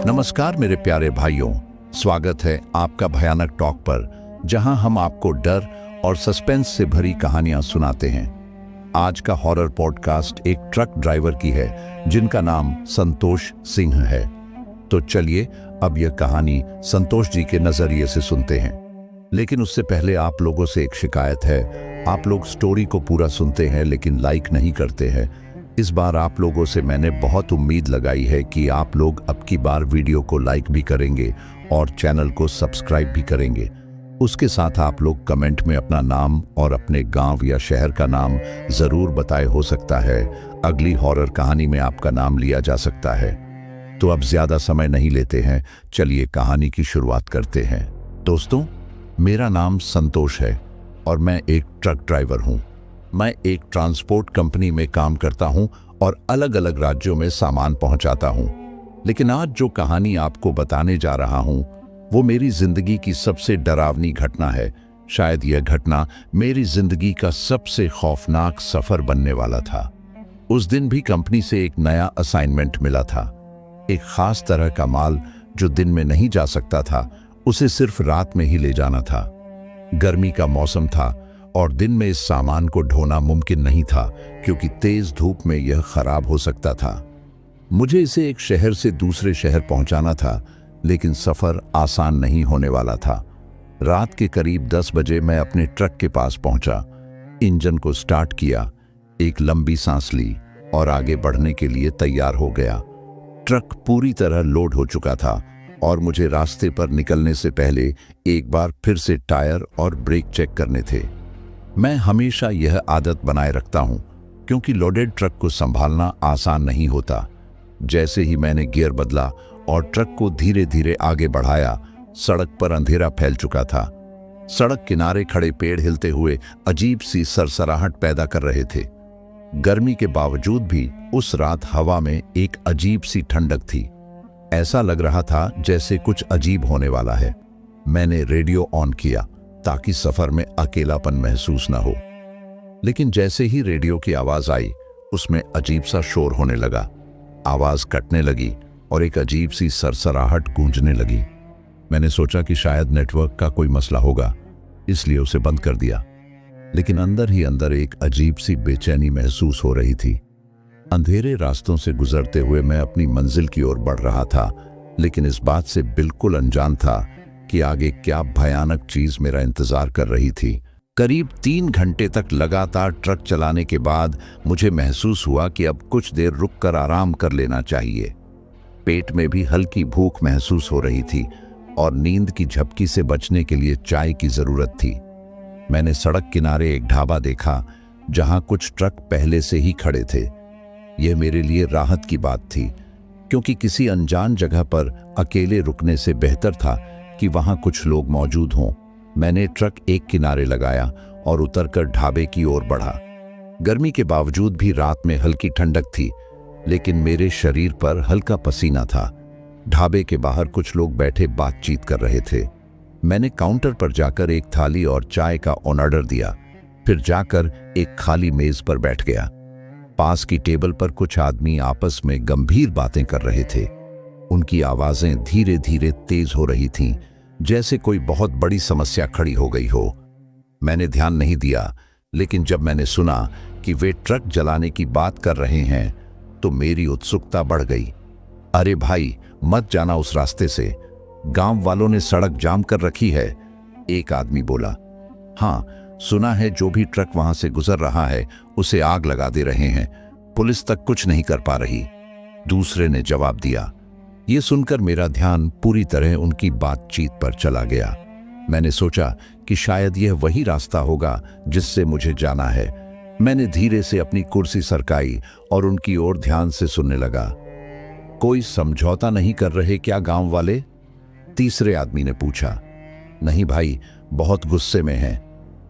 नमस्कार मेरे प्यारे भाइयों, स्वागत है आपका भयानक टॉक पर, जहां हम आपको डर और सस्पेंस से भरी कहानियां सुनाते हैं। आज का हॉरर पॉडकास्ट एक ट्रक ड्राइवर की है जिनका नाम संतोष सिंह है। तो चलिए अब यह कहानी संतोष जी के नजरिए से सुनते हैं। लेकिन उससे पहले आप लोगों से एक शिकायत है। आप लोग स्टोरी को पूरा सुनते हैं लेकिन लाइक नहीं करते हैं। इस बार आप लोगों से मैंने बहुत उम्मीद लगाई है कि आप लोग अब की बार वीडियो को लाइक भी करेंगे और चैनल को सब्सक्राइब भी करेंगे। उसके साथ आप लोग कमेंट में अपना नाम और अपने गांव या शहर का नाम ज़रूर बताए। हो सकता है अगली हॉरर कहानी में आपका नाम लिया जा सकता है। तो अब ज़्यादा समय नहीं लेते हैं, चलिए कहानी की शुरुआत करते हैं। दोस्तों, मेरा नाम संतोष है और मैं एक ट्रक ड्राइवर हूँ। मैं एक ट्रांसपोर्ट कंपनी में काम करता हूं और अलग अलग राज्यों में सामान पहुंचाता हूं। लेकिन आज जो कहानी आपको बताने जा रहा हूं वो मेरी जिंदगी की सबसे डरावनी घटना है। शायद यह घटना मेरी जिंदगी का सबसे खौफनाक सफर बनने वाला था। उस दिन भी कंपनी से एक नया असाइनमेंट मिला था। एक खास तरह का माल जो दिन में नहीं जा सकता था, उसे सिर्फ रात में ही ले जाना था। गर्मी का मौसम था और दिन में इस सामान को ढोना मुमकिन नहीं था क्योंकि तेज धूप में यह खराब हो सकता था। मुझे इसे एक शहर से दूसरे शहर पहुंचाना था, लेकिन सफर आसान नहीं होने वाला था। रात के करीब 10 बजे मैं अपने ट्रक के पास पहुंचा, इंजन को स्टार्ट किया, एक लंबी सांस ली और आगे बढ़ने के लिए तैयार हो गया। ट्रक पूरी तरह लोड हो चुका था और मुझे रास्ते पर निकलने से पहले एक बार फिर से टायर और ब्रेक चेक करने थे। मैं हमेशा यह आदत बनाए रखता हूं क्योंकि लोडेड ट्रक को संभालना आसान नहीं होता। जैसे ही मैंने गियर बदला और ट्रक को धीरे धीरे आगे बढ़ाया, सड़क पर अंधेरा फैल चुका था। सड़क किनारे खड़े पेड़ हिलते हुए अजीब सी सरसराहट पैदा कर रहे थे। गर्मी के बावजूद भी उस रात हवा में एक अजीब सी ठंडक थी। ऐसा लग रहा था जैसे कुछ अजीब होने वाला है। मैंने रेडियो ऑन किया ताकि सफर में अकेलापन महसूस न हो। लेकिन जैसे ही रेडियो की आवाज आई, उसमें अजीब सा शोर होने लगा। आवाज कटने लगी और एक अजीब सी सरसराहट गूंजने लगी। मैंने सोचा कि शायद नेटवर्क का कोई मसला होगा, इसलिए उसे बंद कर दिया। लेकिन अंदर ही अंदर एक अजीब सी बेचैनी महसूस हो रही थी। अंधेरे रास्तों से गुजरते हुए मैं अपनी मंजिल की ओर बढ़ रहा था, लेकिन इस बात से बिल्कुल अनजान था कि आगे क्या भयानक चीज मेरा इंतजार कर रही थी। करीब 3 घंटे तक लगातार ट्रक चलाने के बाद मुझे महसूस हुआ कि अब कुछ देर रुककर आराम कर लेना चाहिए। पेट में भी हल्की भूख महसूस हो रही थी और नींद की झपकी से बचने के लिए चाय की जरूरत थी। मैंने सड़क किनारे एक ढाबा देखा जहां कुछ ट्रक पहले से ही खड़े थे। यह मेरे लिए राहत की बात थी क्योंकि किसी अनजान जगह पर अकेले रुकने से बेहतर था कि वहां कुछ लोग मौजूद हों। मैंने ट्रक एक किनारे लगाया और उतरकर ढाबे की ओर बढ़ा। गर्मी के बावजूद भी रात में हल्की ठंडक थी, लेकिन मेरे शरीर पर हल्का पसीना था। ढाबे के बाहर कुछ लोग बैठे बातचीत कर रहे थे। मैंने काउंटर पर जाकर एक थाली और चाय का ऑर्डर दिया, फिर जाकर एक खाली मेज पर बैठ गया। पास की टेबल पर कुछ आदमी आपस में गंभीर बातें कर रहे थे। उनकी आवाजें धीरे धीरे तेज हो रही थीं, जैसे कोई बहुत बड़ी समस्या खड़ी हो गई हो। मैंने ध्यान नहीं दिया, लेकिन जब मैंने सुना कि वे ट्रक जलाने की बात कर रहे हैं तो मेरी उत्सुकता बढ़ गई। अरे भाई, मत जाना उस रास्ते से, गांव वालों ने सड़क जाम कर रखी है, एक आदमी बोला। हाँ, सुना है जो भी ट्रक वहां से गुजर रहा है उसे आग लगा दे रहे हैं, पुलिस तक कुछ नहीं कर पा रही, दूसरे ने जवाब दिया। ये सुनकर मेरा ध्यान पूरी तरह उनकी बातचीत पर चला गया। मैंने सोचा कि शायद यह वही रास्ता होगा जिससे मुझे जाना है। मैंने धीरे से अपनी कुर्सी सरकाई और उनकी ओर ध्यान से सुनने लगा। कोई समझौता नहीं कर रहे क्या गांव वाले? तीसरे आदमी ने पूछा। नहीं भाई, बहुत गुस्से में हैं।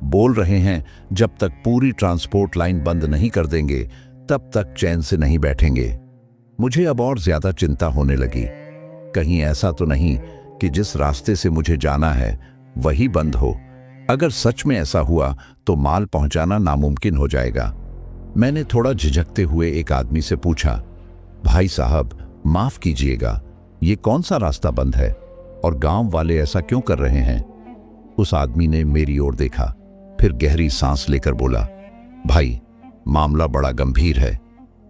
बोल रहे हैं जब तक पूरी ट्रांसपोर्ट लाइन बंद नहीं कर देंगे तब तक चैन से नहीं बैठेंगे। मुझे अब और ज्यादा चिंता होने लगी। कहीं ऐसा तो नहीं कि जिस रास्ते से मुझे जाना है वही बंद हो। अगर सच में ऐसा हुआ तो माल पहुंचाना नामुमकिन हो जाएगा। मैंने थोड़ा झिझकते हुए एक आदमी से पूछा, भाई साहब, माफ कीजिएगा, ये कौन सा रास्ता बंद है और गांव वाले ऐसा क्यों कर रहे हैं? उस आदमी ने मेरी ओर देखा, फिर गहरी सांस लेकर बोला, भाई, मामला बड़ा गंभीर है।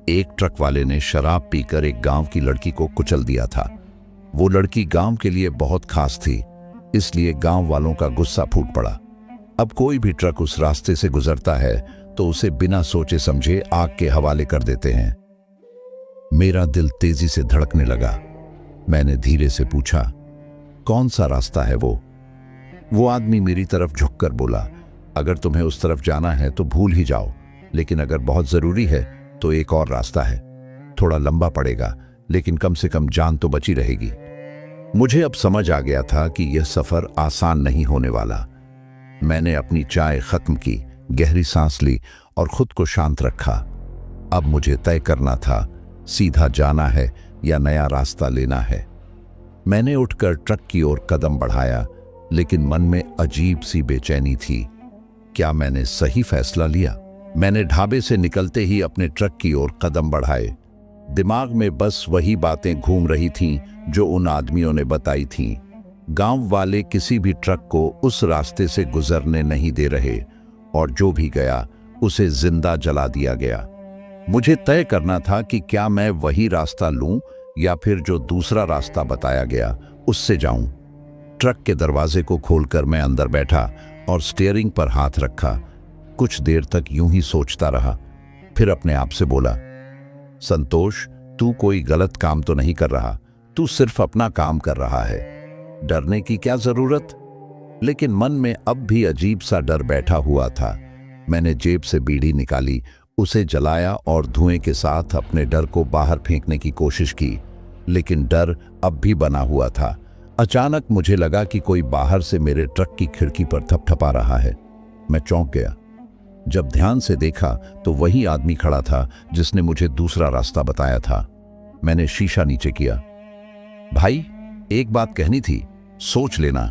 एक ट्रक वाले ने शराब पीकर एक गांव की लड़की को कुचल दिया था। वो लड़की गांव के लिए बहुत खास थी, इसलिए गांव वालों का गुस्सा फूट पड़ा। अब कोई भी ट्रक उस रास्ते से गुजरता है तो उसे बिना सोचे समझे आग के हवाले कर देते हैं। मेरा दिल तेजी से धड़कने लगा। मैंने धीरे से पूछा, कौन सा रास्ता है वो? वो आदमी मेरी तरफ झुककर बोला, अगर तुम्हें उस तरफ जाना है तो भूल ही जाओ, लेकिन अगर बहुत जरूरी है तो एक और रास्ता है। थोड़ा लंबा पड़ेगा, लेकिन कम से कम जान तो बची रहेगी। मुझे अब समझ आ गया था कि यह सफर आसान नहीं होने वाला। मैंने अपनी चाय खत्म की, गहरी सांस ली और खुद को शांत रखा। अब मुझे तय करना था, सीधा जाना है या नया रास्ता लेना है। मैंने उठकर ट्रक की ओर कदम बढ़ाया, लेकिन मन में अजीब सी बेचैनी थी। क्या मैंने सही फैसला लिया? मैंने ढाबे से निकलते ही अपने ट्रक की ओर कदम बढ़ाए। दिमाग में बस वही बातें घूम रही थीं जो उन आदमियों ने बताई थीं। गांव वाले किसी भी ट्रक को उस रास्ते से गुजरने नहीं दे रहे, और जो भी गया उसे जिंदा जला दिया गया। मुझे तय करना था कि क्या मैं वही रास्ता लूं या फिर जो दूसरा रास्ता बताया गया उससे जाऊं। ट्रक के दरवाजे को खोलकर मैं अंदर बैठा और स्टीयरिंग पर हाथ रखा। कुछ देर तक यूं ही सोचता रहा, फिर अपने आप से बोला, संतोष, तू कोई गलत काम तो नहीं कर रहा, तू सिर्फ अपना काम कर रहा है। डरने की क्या जरूरत? लेकिन मन में अब भी अजीब सा डर बैठा हुआ था। मैंने जेब से बीड़ी निकाली, उसे जलाया और धुएं के साथ अपने डर को बाहर फेंकने की कोशिश की, लेकिन डर अब भी बना हुआ था। अचानक मुझे लगा कि कोई बाहर से मेरे ट्रक की खिड़की पर थपथपा रहा है। मैं चौंक गया। जब ध्यान से देखा तो वही आदमी खड़ा था जिसने मुझे दूसरा रास्ता बताया था। मैंने शीशा नीचे किया। भाई, एक बात कहनी थी, सोच लेना।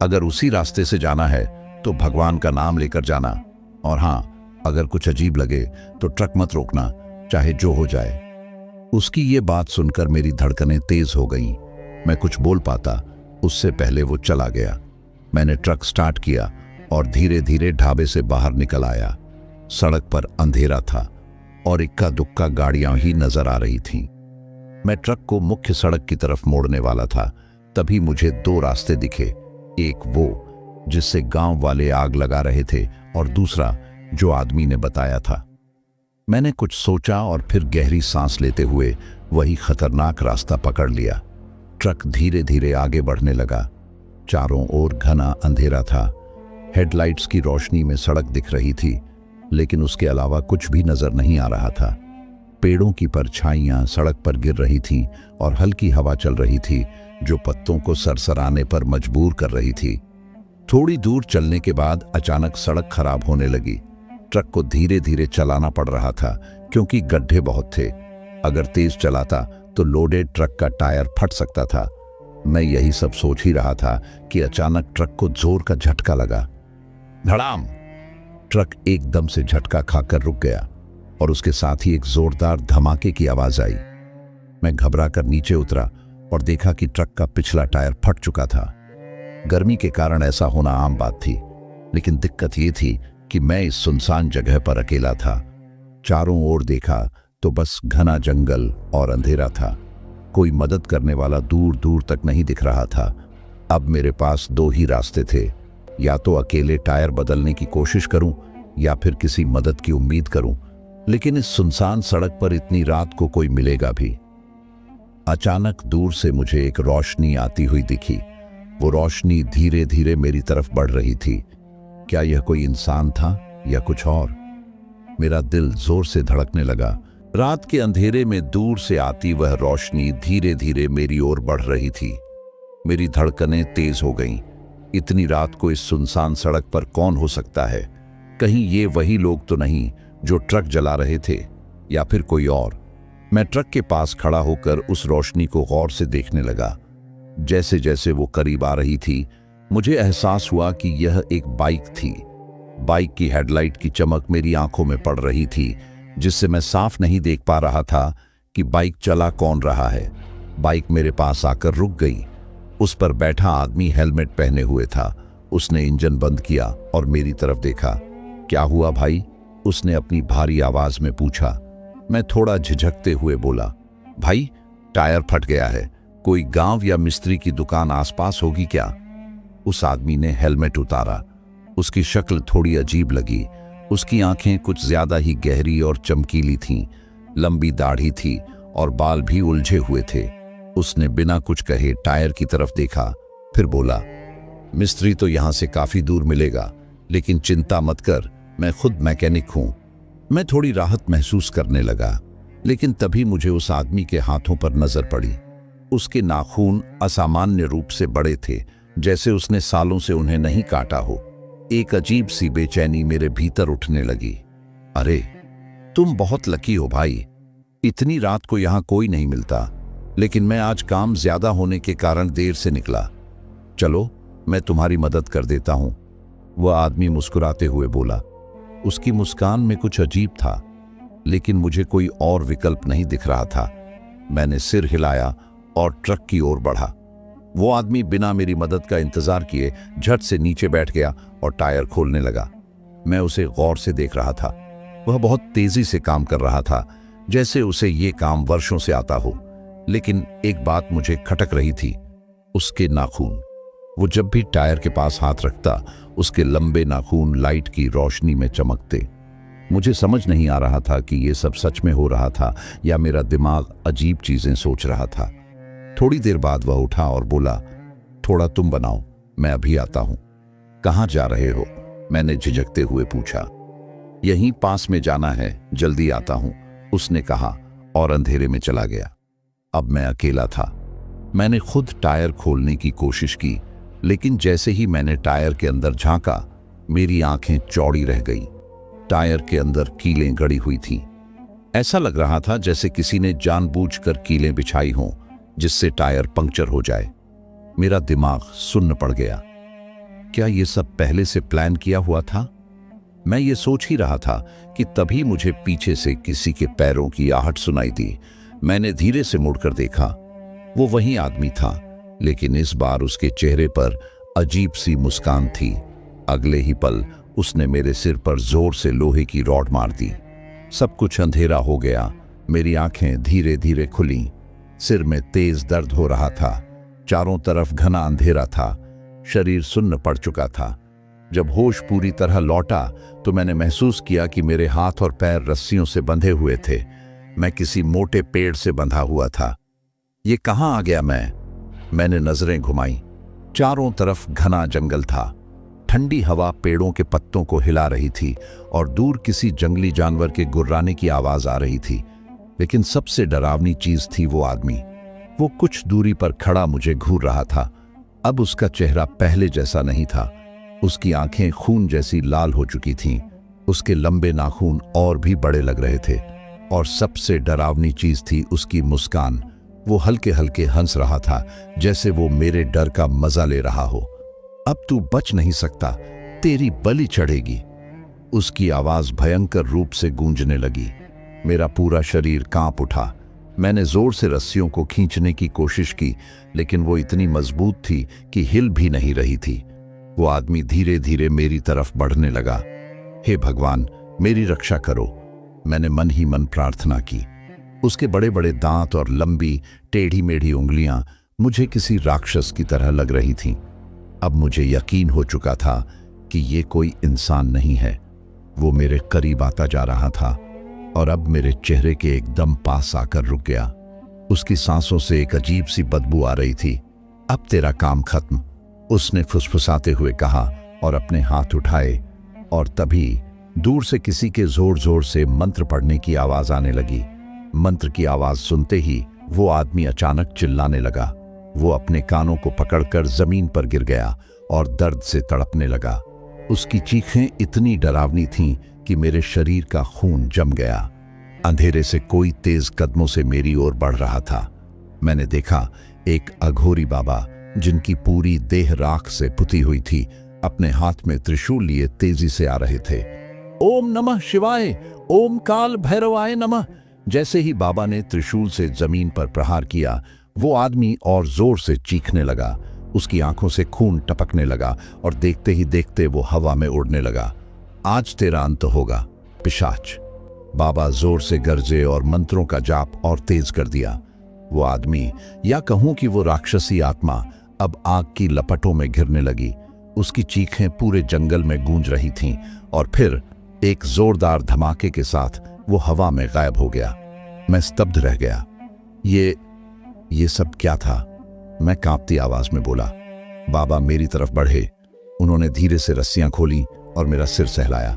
अगर उसी रास्ते से जाना है तो भगवान का नाम लेकर जाना, और हाँ, अगर कुछ अजीब लगे तो ट्रक मत रोकना, चाहे जो हो जाए। उसकी ये बात सुनकर मेरी धड़कनें तेज हो गईं। मैं कुछ बोल पाता उससे पहले वो चला गया। मैंने ट्रक स्टार्ट किया और धीरे धीरे ढाबे से बाहर निकल आया। सड़क पर अंधेरा था और इक्का दुक्का गाड़ियां ही नजर आ रही थीं। मैं ट्रक को मुख्य सड़क की तरफ मोड़ने वाला था, तभी मुझे दो रास्ते दिखे। एक वो जिससे गांव वाले आग लगा रहे थे, और दूसरा जो आदमी ने बताया था। मैंने कुछ सोचा और फिर गहरी सांस लेते हुए वही खतरनाक रास्ता पकड़ लिया। ट्रक धीरे धीरे आगे बढ़ने लगा। चारों ओर घना अंधेरा था। हेडलाइट्स की रोशनी में सड़क दिख रही थी, लेकिन उसके अलावा कुछ भी नजर नहीं आ रहा था। पेड़ों की परछाइयां सड़क पर गिर रही थीं और हल्की हवा चल रही थी जो पत्तों को सरसराने पर मजबूर कर रही थी। थोड़ी दूर चलने के बाद अचानक सड़क खराब होने लगी। ट्रक को धीरे धीरे चलाना पड़ रहा था क्योंकि गड्ढे बहुत थे। अगर तेज चलाता तो लोडेड ट्रक का टायर फट सकता था। मैं यही सब सोच ही रहा था कि अचानक ट्रक को जोर का झटका लगा। धड़ाम! ट्रक एकदम से झटका खाकर रुक गया और उसके साथ ही एक जोरदार धमाके की आवाज आई। मैं घबराकर नीचे उतरा और देखा कि ट्रक का पिछला टायर फट चुका था। गर्मी के कारण ऐसा होना आम बात थी, लेकिन दिक्कत ये थी कि मैं इस सुनसान जगह पर अकेला था। चारों ओर देखा तो बस घना जंगल और अंधेरा था। कोई मदद करने वाला दूर दूर तक नहीं दिख रहा था। अब मेरे पास दो ही रास्ते थे, या तो अकेले टायर बदलने की कोशिश करूं या फिर किसी मदद की उम्मीद करूं, लेकिन इस सुनसान सड़क पर इतनी रात को कोई मिलेगा भी? अचानक दूर से मुझे एक रोशनी आती हुई दिखी। वो रोशनी धीरे धीरे मेरी तरफ बढ़ रही थी। क्या यह कोई इंसान था या कुछ और? मेरा दिल जोर से धड़कने लगा। रात के अंधेरे में दूर से आती वह रोशनी धीरे धीरे मेरी ओर बढ़ रही थी। मेरी धड़कनें तेज हो गईं। इतनी रात को इस सुनसान सड़क पर कौन हो सकता है? कहीं ये वही लोग तो नहीं जो ट्रक जला रहे थे, या फिर कोई और? मैं ट्रक के पास खड़ा होकर उस रोशनी को गौर से देखने लगा। जैसे जैसे वो करीब आ रही थी, मुझे एहसास हुआ कि यह एक बाइक थी। बाइक की हेडलाइट की चमक मेरी आंखों में पड़ रही थी, जिससे मैं साफ नहीं देख पा रहा था कि बाइक चला कौन रहा है। बाइक मेरे पास आकर रुक गई। उस पर बैठा आदमी हेलमेट पहने हुए था। उसने इंजन बंद किया और मेरी तरफ देखा। क्या हुआ भाई? उसने अपनी भारी आवाज में पूछा। मैं थोड़ा झिझकते हुए बोला, भाई टायर फट गया है, कोई गांव या मिस्त्री की दुकान आसपास होगी क्या? उस आदमी ने हेलमेट उतारा। उसकी शक्ल थोड़ी अजीब लगी। उसकी आंखें कुछ ज्यादा ही गहरी और चमकीली थीं, लंबी दाढ़ी थी और बाल भी उलझे हुए थे। उसने बिना कुछ कहे टायर की तरफ देखा, फिर बोला, मिस्त्री तो यहां से काफी दूर मिलेगा, लेकिन चिंता मत कर, मैं खुद मैकेनिक हूं। मैं थोड़ी राहत महसूस करने लगा, लेकिन तभी मुझे उस आदमी के हाथों पर नजर पड़ी। उसके नाखून असामान्य रूप से बड़े थे, जैसे उसने सालों से उन्हें नहीं काटा हो। एक अजीब सी बेचैनी मेरे भीतर उठने लगी। अरे तुम बहुत लकी हो भाई, इतनी रात को यहां कोई नहीं मिलता, लेकिन मैं आज काम ज्यादा होने के कारण देर से निकला। चलो मैं तुम्हारी मदद कर देता हूं। वह आदमी मुस्कुराते हुए बोला। उसकी मुस्कान में कुछ अजीब था, लेकिन मुझे कोई और विकल्प नहीं दिख रहा था। मैंने सिर हिलाया और ट्रक की ओर बढ़ा। वो आदमी बिना मेरी मदद का इंतजार किए झट से नीचे बैठ गया और टायर खोलने लगा। मैं उसे गौर से देख रहा था। वह बहुत तेजी से काम कर रहा था, जैसे उसे ये काम वर्षों से आता हो। लेकिन एक बात मुझे खटक रही थी, उसके नाखून। वो जब भी टायर के पास हाथ रखता, उसके लंबे नाखून लाइट की रोशनी में चमकते। मुझे समझ नहीं आ रहा था कि ये सब सच में हो रहा था या मेरा दिमाग अजीब चीजें सोच रहा था। थोड़ी देर बाद वह उठा और बोला, थोड़ा तुम बनाओ, मैं अभी आता हूं। कहां जा रहे हो? मैंने झिझकते हुए पूछा। यहीं पास में जाना है, जल्दी आता हूं, उसने कहा और अंधेरे में चला गया। अब मैं अकेला था। मैंने खुद टायर खोलने की कोशिश की, लेकिन जैसे ही मैंने टायर के अंदर झांका, मेरी आंखें चौड़ी रह गईं। टायर के अंदर कीलें गड़ी हुई थीं। ऐसा लग रहा था जैसे किसी ने जानबूझकर कीलें बिछाई हों, जिससे टायर पंक्चर हो जाए। मेरा दिमाग सुन्न पड़ गया। क्या यह सब पहले से प्लान किया हुआ था? मैं ये सोच ही रहा था कि तभी मुझे पीछे से किसी के पैरों की आहट सुनाई दी। मैंने धीरे से मुड़कर देखा। वो वही आदमी था, लेकिन इस बार उसके चेहरे पर अजीब सी मुस्कान थी। अगले ही पल उसने मेरे सिर पर जोर से लोहे की रॉड मार दी। सब कुछ अंधेरा हो गया। मेरी आंखें धीरे धीरे खुलीं। सिर में तेज दर्द हो रहा था। चारों तरफ घना अंधेरा था। शरीर सुन्न पड़ चुका था। जब होश पूरी तरह लौटा तो मैंने महसूस किया कि मेरे हाथ और पैर रस्सियों से बंधे हुए थे। मैं किसी मोटे पेड़ से बंधा हुआ था। ये कहां आ गया मैंने नजरें घुमाई। चारों तरफ घना जंगल था। ठंडी हवा पेड़ों के पत्तों को हिला रही थी और दूर किसी जंगली जानवर के गुर्राने की आवाज आ रही थी। लेकिन सबसे डरावनी चीज थी वो आदमी। वो कुछ दूरी पर खड़ा मुझे घूर रहा था। अब उसका चेहरा पहले जैसा नहीं था। उसकी आंखें खून जैसी लाल हो चुकी थीं। उसके लंबे नाखून और भी बड़े लग रहे थे। और सबसे डरावनी चीज थी उसकी मुस्कान। वो हल्के हल्के हंस रहा था, जैसे वो मेरे डर का मजा ले रहा हो। अब तू बच नहीं सकता, तेरी बलि चढ़ेगी। उसकी आवाज भयंकर रूप से गूंजने लगी। मेरा पूरा शरीर कांप उठा। मैंने जोर से रस्सियों को खींचने की कोशिश की, लेकिन वो इतनी मजबूत थी कि हिल भी नहीं रही थी। वो आदमी धीरे धीरे मेरी तरफ बढ़ने लगा। हे भगवान, मेरी रक्षा करो, मैंने मन ही मन प्रार्थना की। उसके बड़े बड़े दांत और लंबी टेढ़ी मेढ़ी उंगलियां मुझे किसी राक्षस की तरह लग रही थीं। अब मुझे यकीन हो चुका था कि ये कोई इंसान नहीं है। वो मेरे करीब आता जा रहा था और अब मेरे चेहरे के एकदम पास आकर रुक गया। उसकी सांसों से एक अजीब सी बदबू आ रही थी। अब तेरा काम खत्म, उसने फुसफुसाते हुए कहा और अपने हाथ उठाए। और तभी दूर से किसी के जोर जोर से मंत्र पढ़ने की आवाज आने लगी। मंत्र की आवाज सुनते ही वो आदमी अचानक चिल्लाने लगा। वो अपने कानों को पकड़कर जमीन पर गिर गया और दर्द से तड़पने लगा। उसकी चीखें इतनी डरावनी थीं कि मेरे शरीर का खून जम गया। अंधेरे से कोई तेज कदमों से मेरी ओर बढ़ रहा था। मैंने देखा एक अघोरी बाबा, जिनकी पूरी देह राख से पुती हुई थी, अपने हाथ में त्रिशूल लिए तेजी से आ रहे थे। ओम नमः शिवाय, ओम काल भैरवाय नमः। जैसे ही बाबा ने त्रिशूल से जमीन पर प्रहार किया, वो आदमी और जोर से चीखने लगा। उसकी आंखों से खून टपकने लगा और देखते ही देखते वो हवा में उड़ने लगा। आज तेरा अंत होगा पिशाच। बाबा जोर से गरजे और मंत्रों का जाप और तेज कर दिया। वो आदमी, या कहूं कि वो राक्षसी आत्मा, अब आग की लपटों में घिरने लगी। उसकी चीखें पूरे जंगल में गूंज रही थीं और फिर एक जोरदार धमाके के साथ वो हवा में गायब हो गया। मैं स्तब्ध रह गया। ये सब क्या था? मैं कांपती आवाज में बोला। बाबा मेरी तरफ बढ़े। उन्होंने धीरे से रस्सियां खोली और मेरा सिर सहलाया।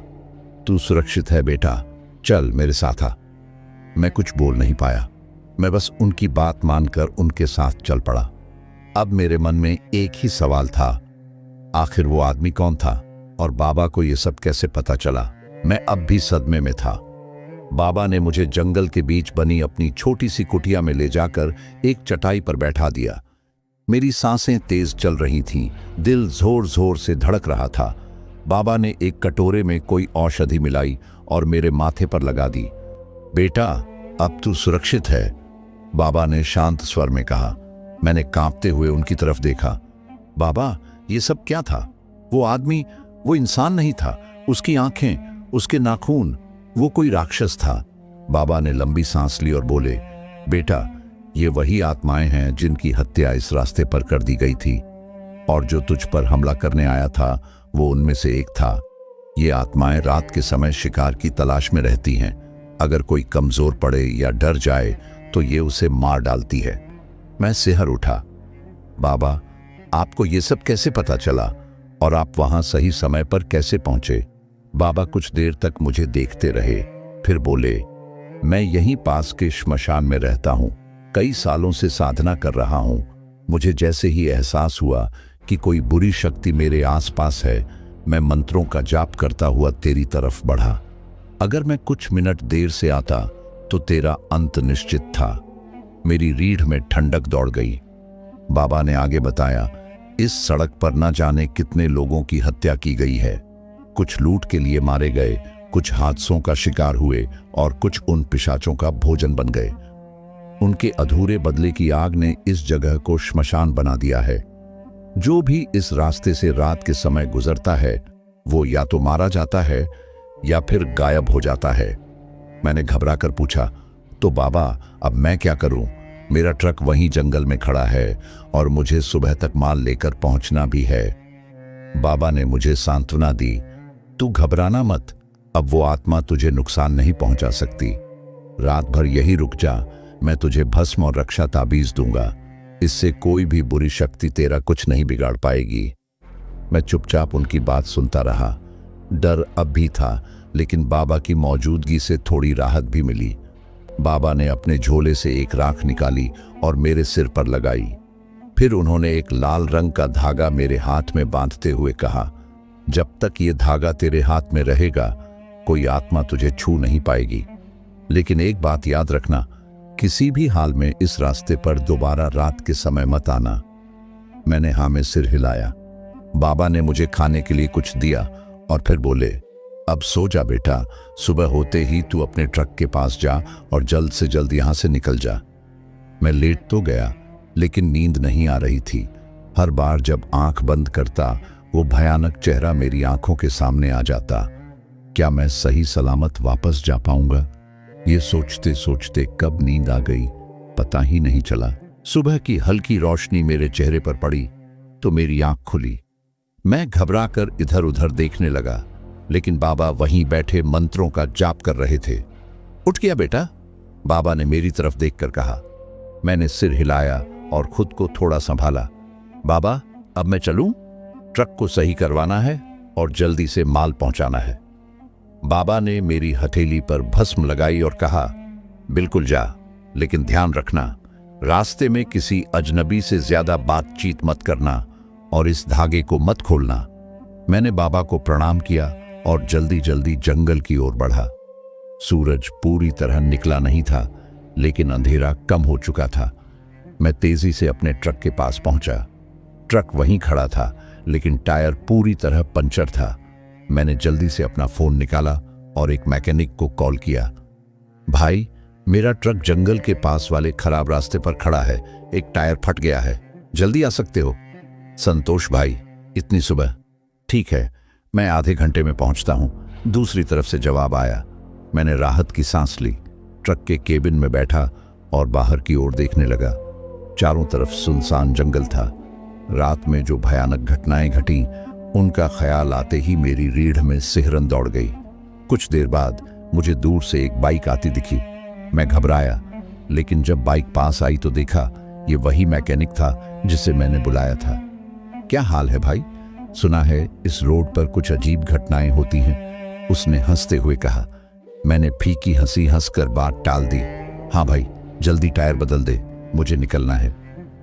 तू सुरक्षित है बेटा, चल मेरे साथ आ। मैं कुछ बोल नहीं पाया। मैं बस उनकी बात मानकर उनके साथ चल पड़ा। अब मेरे मन में एक ही सवाल था, आखिर वो आदमी कौन था और बाबा को ये सब कैसे पता चला? मैं अब भी सदमे में था। बाबा ने मुझे जंगल के बीच बनी अपनी छोटी सी कुटिया में ले जाकर एक चटाई पर बैठा दिया। मेरी सांसें तेज चल रही थीं, दिल जोर जोर से धड़क रहा था। बाबा ने एक कटोरे में कोई औषधि मिलाई और मेरे माथे पर लगा दी। बेटा, अब तू सुरक्षित है, बाबा ने शांत स्वर में कहा। मैंने कांपते हुए उनकी तरफ देखा। बाबा, ये सब क्या था? वो आदमी, वो इंसान नहीं था। उसकी आंखें, उसके नाखून, वो कोई राक्षस था। बाबा ने लंबी सांस ली और बोले, बेटा, ये वही आत्माएं हैं जिनकी हत्या इस रास्ते पर कर दी गई थी, और जो तुझ पर हमला करने आया था वो उनमें से एक था। ये आत्माएं रात के समय शिकार की तलाश में रहती हैं। अगर कोई कमजोर पड़े या डर जाए तो ये उसे मार डालती है। मैं सिहर उठा। बाबा, आपको ये सब कैसे पता चला और आप वहां सही समय पर कैसे पहुंचे? बाबा कुछ देर तक मुझे देखते रहे, फिर बोले, मैं यहीं पास के श्मशान में रहता हूं। कई सालों से साधना कर रहा हूं। मुझे जैसे ही एहसास हुआ कि कोई बुरी शक्ति मेरे आसपास है, मैं मंत्रों का जाप करता हुआ तेरी तरफ बढ़ा। अगर मैं कुछ मिनट देर से आता तो तेरा अंत निश्चित था। मेरी रीढ़ में ठंडक दौड़ गई। बाबा ने आगे बताया, इस सड़क पर न जाने कितने लोगों की हत्या की गई है। कुछ लूट के लिए मारे गए, कुछ हादसों का शिकार हुए और कुछ उन पिशाचों का भोजन बन गए। उनके अधूरे बदले की आग ने इस जगह को श्मशान बना दिया है। जो भी इस रास्ते से रात के समय गुजरता है वो या तो मारा जाता है या फिर गायब हो जाता है। मैंने घबराकर पूछा, तो बाबा, अब मैं क्या करूं? मेरा ट्रक वहीं जंगल में खड़ा है और मुझे सुबह तक माल लेकर पहुंचना भी है। बाबा ने मुझे सांत्वना दी, तू घबराना मत, अब वो आत्मा तुझे नुकसान नहीं पहुंचा सकती। रात भर यही रुक जा, मैं तुझे भस्म और रक्षा ताबीज दूंगा। इससे कोई भी बुरी शक्ति तेरा कुछ नहीं बिगाड़ पाएगी। मैं चुपचाप उनकी बात सुनता रहा। डर अब भी था, लेकिन बाबा की मौजूदगी से थोड़ी राहत भी मिली। बाबा ने अपने झोले से एक राख निकाली और मेरे सिर पर लगाई। फिर उन्होंने एक लाल रंग का धागा मेरे हाथ में बांधते हुए कहा, जब तक ये धागा तेरे हाथ में रहेगा कोई आत्मा तुझे छू नहीं पाएगी। लेकिन एक बात याद रखना, किसी भी हाल में इस रास्ते पर दोबारा रात के समय मत आना। मैंने हाँ में सिर हिलाया। बाबा ने मुझे खाने के लिए कुछ दिया और फिर बोले, अब सो जा बेटा, सुबह होते ही तू अपने ट्रक के पास जा और जल्द से जल्द यहां से निकल जा। मैं लेट तो गया, लेकिन नींद नहीं आ रही थी। हर बार जब आंख बंद करता वो भयानक चेहरा मेरी आंखों के सामने आ जाता। क्या मैं सही सलामत वापस जा पाऊंगा? ये सोचते सोचते कब नींद आ गई पता ही नहीं चला। सुबह की हल्की रोशनी मेरे चेहरे पर पड़ी तो मेरी आंख खुली। मैं घबराकर इधर उधर देखने लगा, लेकिन बाबा वहीं बैठे मंत्रों का जाप कर रहे थे। उठ गया बेटा, बाबा ने मेरी तरफ देखकर कहा। मैंने सिर हिलाया और खुद को थोड़ा संभाला। बाबा, अब मैं चलूं? ट्रक को सही करवाना है और जल्दी से माल पहुंचाना है। बाबा ने मेरी हथेली पर भस्म लगाई और कहा, बिल्कुल जा, लेकिन ध्यान रखना, रास्ते में किसी अजनबी से ज्यादा बातचीत मत करना और इस धागे को मत खोलना। मैंने बाबा को प्रणाम किया और जल्दी जल्दी जंगल की ओर बढ़ा। सूरज पूरी तरह निकला नहीं था, लेकिन अंधेरा कम हो चुका था। मैं तेजी से अपने ट्रक के पास पहुंचा। ट्रक वहीं खड़ा था, लेकिन टायर पूरी तरह पंचर था। मैंने जल्दी से अपना फोन निकाला और एक मैकेनिक को कॉल किया। भाई, मेरा ट्रक जंगल के पास वाले खराब रास्ते पर खड़ा है, एक टायर फट गया है, जल्दी आ सकते हो? संतोष भाई, इतनी सुबह? ठीक है, मैं आधे घंटे में पहुंचता हूं, दूसरी तरफ से जवाब आया। मैंने राहत की सांस ली, ट्रक के केबिन में बैठा और बाहर की ओर देखने लगा। चारों तरफ सुनसान जंगल था। रात में जो भयानक घटनाएं घटी, उनका ख्याल आते ही मेरी रीढ़ में सिहरन दौड़ गई। कुछ देर बाद मुझे दूर से एक बाइक आती दिखी। मैं घबराया, लेकिन जब बाइक पास आई तो देखा ये वही मैकेनिक था जिसे मैंने बुलाया था। क्या हाल है भाई? सुना है इस रोड पर कुछ अजीब घटनाएं होती हैं, उसने हंसते हुए कहा। मैंने फीकी हंसी हंसकर बात टाल दी। हाँ भाई, जल्दी टायर बदल दे, मुझे निकलना है।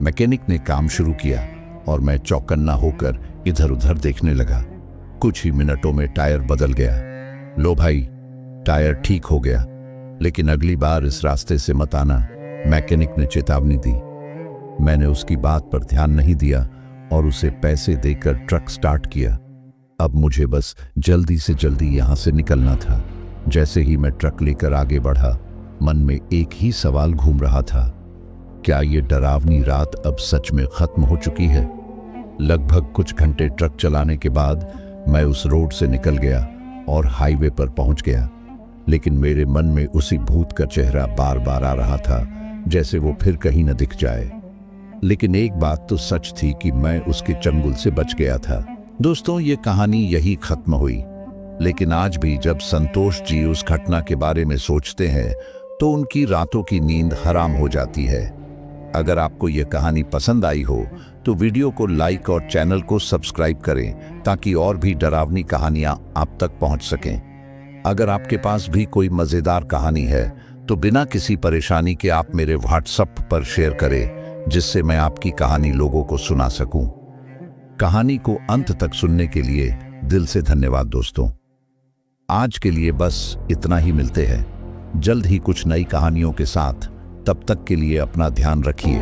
मैकेनिक ने काम शुरू किया और मैं चौकन्ना होकर इधर उधर देखने लगा। कुछ ही मिनटों में टायर बदल गया। लो भाई, टायर ठीक हो गया, लेकिन अगली बार इस रास्ते से मत आना, मैकेनिक ने चेतावनी दी। मैंने उसकी बात पर ध्यान नहीं दिया और उसे पैसे देकर ट्रक स्टार्ट किया। अब मुझे बस जल्दी से जल्दी यहां से निकलना था। जैसे ही मैं ट्रक लेकर आगे बढ़ा, मन में एक ही सवाल घूम रहा था, क्या ये डरावनी रात अब सच में खत्म हो चुकी है? लगभग कुछ घंटे ट्रक चलाने के बाद मैं उस रोड से निकल गया और हाईवे पर पहुंच गया, लेकिन मेरे मन में उसी भूत का चेहरा बार बार आ रहा था, जैसे वो फिर कहीं न दिख जाए। लेकिन एक बात तो सच थी कि मैं उसके चंगुल से बच गया था। दोस्तों, ये कहानी यही खत्म हुई, लेकिन आज भी जब संतोष जी उस घटना के बारे में सोचते हैं तो उनकी रातों की नींद हराम हो जाती है। अगर आपको यह कहानी पसंद आई हो तो वीडियो को लाइक और चैनल को सब्सक्राइब करें, ताकि और भी डरावनी कहानियां आप तक पहुंच सकें। अगर आपके पास भी कोई मजेदार कहानी है तो बिना किसी परेशानी के आप मेरे व्हाट्सएप पर शेयर करें, जिससे मैं आपकी कहानी लोगों को सुना सकूं। कहानी को अंत तक सुनने के लिए दिल से धन्यवाद दोस्तों। आज के लिए बस इतना ही, मिलते हैं जल्द ही कुछ नई कहानियों के साथ। तब तक के लिए अपना ध्यान रखिए।